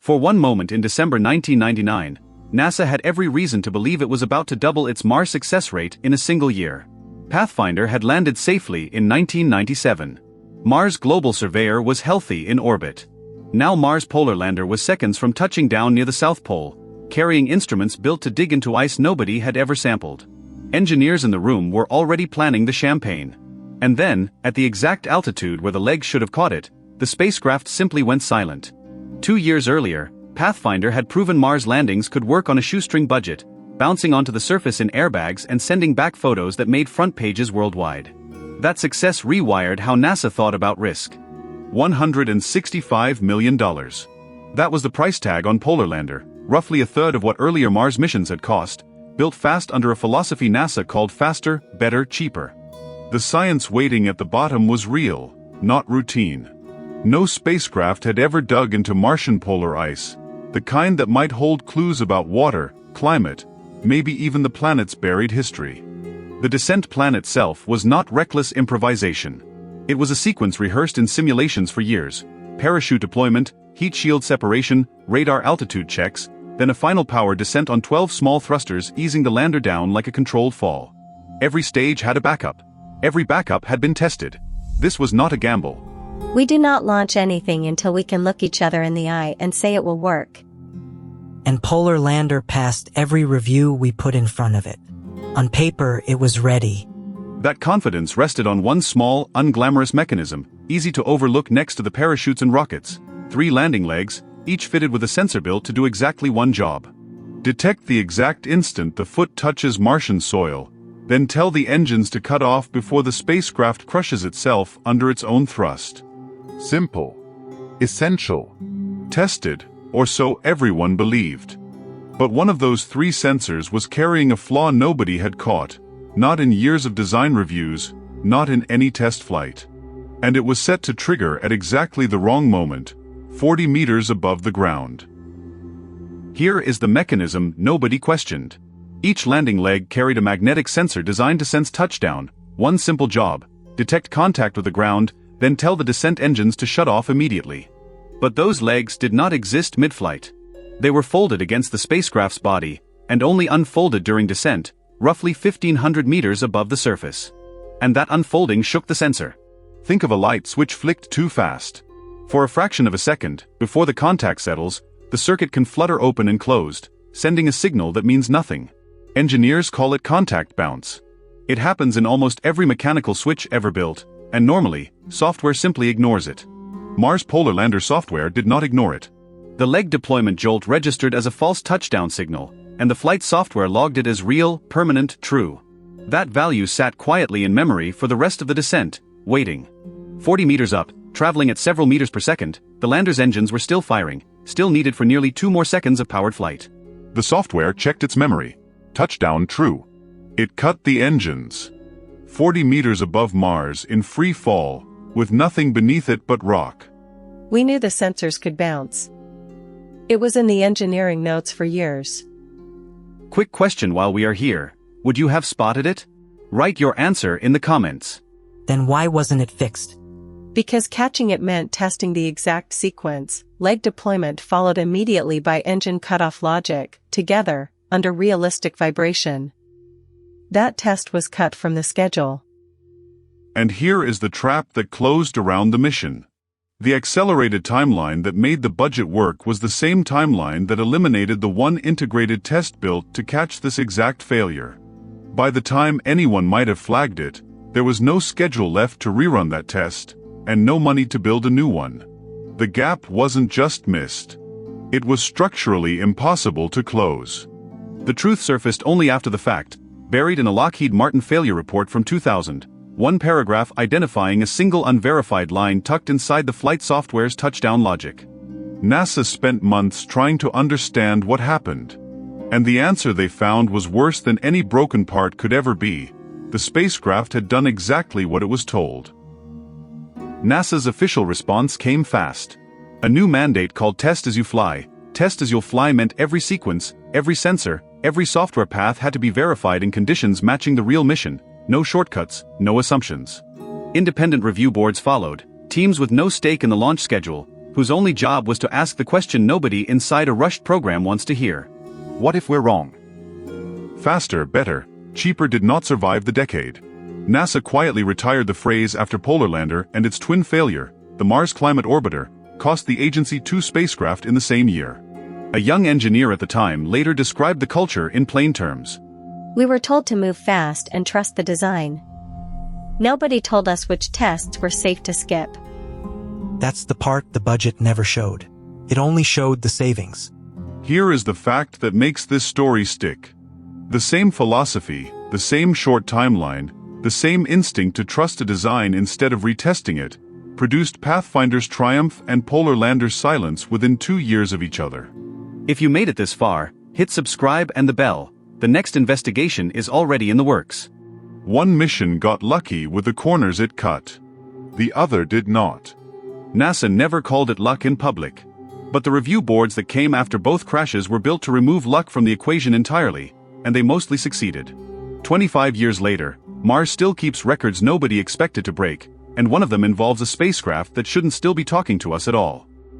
For one moment in December 1999, NASA had every reason to believe it was about to double its Mars success rate in a single year. Pathfinder had landed safely in 1997. Mars Global Surveyor was healthy in orbit. Now Mars Polar Lander was seconds from touching down near the South Pole, carrying instruments built to dig into ice nobody had ever sampled. Engineers in the room were already planning the champagne. And then, at the exact altitude where the legs should have caught it, the spacecraft simply went silent. 2 years earlier, Pathfinder had proven Mars landings could work on a shoestring budget, bouncing onto the surface in airbags and sending back photos that made front pages worldwide. That success rewired how NASA thought about risk. $165 million. That was the price tag on Polar Lander, roughly a third of what earlier Mars missions had cost, built fast under a philosophy NASA called faster, better, cheaper. The science waiting at the bottom was real, not routine. No spacecraft had ever dug into Martian polar ice, the kind that might hold clues about water, climate, maybe even the planet's buried history. The descent plan itself was not reckless improvisation. It was a sequence rehearsed in simulations for years: parachute deployment, heat shield separation, radar altitude checks, then a final power descent on 12 small thrusters easing the lander down like a controlled fall. Every stage had a backup. Every backup had been tested. This was not a gamble. We do not launch anything until we can look each other in the eye and say it will work. And Polar Lander passed every review we put in front of it. On paper, it was ready. That confidence rested on one small, unglamorous mechanism, easy to overlook next to the parachutes and rockets: 3 landing legs, each fitted with a sensor built to do exactly one job. Detect the exact instant the foot touches Martian soil, then tell the engines to cut off before the spacecraft crushes itself under its own thrust. Simple. Essential. Tested, or so everyone believed. But one of those 3 sensors was carrying a flaw nobody had caught, not in years of design reviews, not in any test flight. And it was set to trigger at exactly the wrong moment, 40 meters above the ground. Here is the mechanism nobody questioned. Each landing leg carried a magnetic sensor designed to sense touchdown. One simple job: detect contact with the ground, then tell the descent engines to shut off immediately. But those legs did not exist mid-flight. They were folded against the spacecraft's body, and only unfolded during descent, roughly 1,500 meters above the surface. And that unfolding shook the sensor. Think of a light switch flicked too fast. For a fraction of a second, before the contact settles, the circuit can flutter open and closed, sending a signal that means nothing. Engineers call it contact bounce. It happens in almost every mechanical switch ever built, and normally, software simply ignores it. Mars Polar Lander software did not ignore it. The leg deployment jolt registered as a false touchdown signal, and the flight software logged it as real, permanent, true. That value sat quietly in memory for the rest of the descent, waiting. 40 meters up, traveling at several meters per second, the lander's engines were still firing, still needed for nearly 2 more seconds of powered flight. The software checked its memory. Touchdown true. It cut the engines. 40 meters above Mars in free fall, with nothing beneath it but rock. We knew the sensors could bounce. It was in the engineering notes for years. Quick question while we are here. Would you have spotted it? Write your answer in the comments. Then why wasn't it fixed? Because catching it meant testing the exact sequence. Leg deployment followed immediately by engine cutoff logic, together, under realistic vibration. That test was cut from the schedule. And here is the trap that closed around the mission. The accelerated timeline that made the budget work was the same timeline that eliminated the one integrated test built to catch this exact failure. By the time anyone might have flagged it, there was no schedule left to rerun that test, and no money to build a new one. The gap wasn't just missed. It was structurally impossible to close. The truth surfaced only after the fact, buried in a Lockheed Martin failure report from 2000, one paragraph identifying a single unverified line tucked inside the flight software's touchdown logic. NASA spent months trying to understand what happened. And the answer they found was worse than any broken part could ever be. The spacecraft had done exactly what it was told. NASA's official response came fast. A new mandate called Test As You Fly. Test As You'll Fly meant every sequence, every sensor, every software path had to be verified in conditions matching the real mission. No shortcuts, no assumptions. Independent review boards followed, teams with no stake in the launch schedule, whose only job was to ask the question nobody inside a rushed program wants to hear. What if we're wrong? Faster, better, cheaper did not survive the decade. NASA quietly retired the phrase after Polar Lander and its twin failure, the Mars Climate Orbiter, cost the agency 2 spacecraft in the same year. A young engineer at the time later described the culture in plain terms. We were told to move fast and trust the design. Nobody told us which tests were safe to skip. That's the part the budget never showed. It only showed the savings. Here is the fact that makes this story stick. The same philosophy, the same short timeline, the same instinct to trust a design instead of retesting it, produced Pathfinder's triumph and Polar Lander's silence within 2 years of each other. If you made it this far, hit subscribe and the bell. The next investigation is already in the works. One mission got lucky with the corners it cut. The other did not. NASA never called it luck in public. But the review boards that came after both crashes were built to remove luck from the equation entirely, and they mostly succeeded. 25 years later, Mars still keeps records nobody expected to break, and one of them involves a spacecraft that shouldn't still be talking to us at all.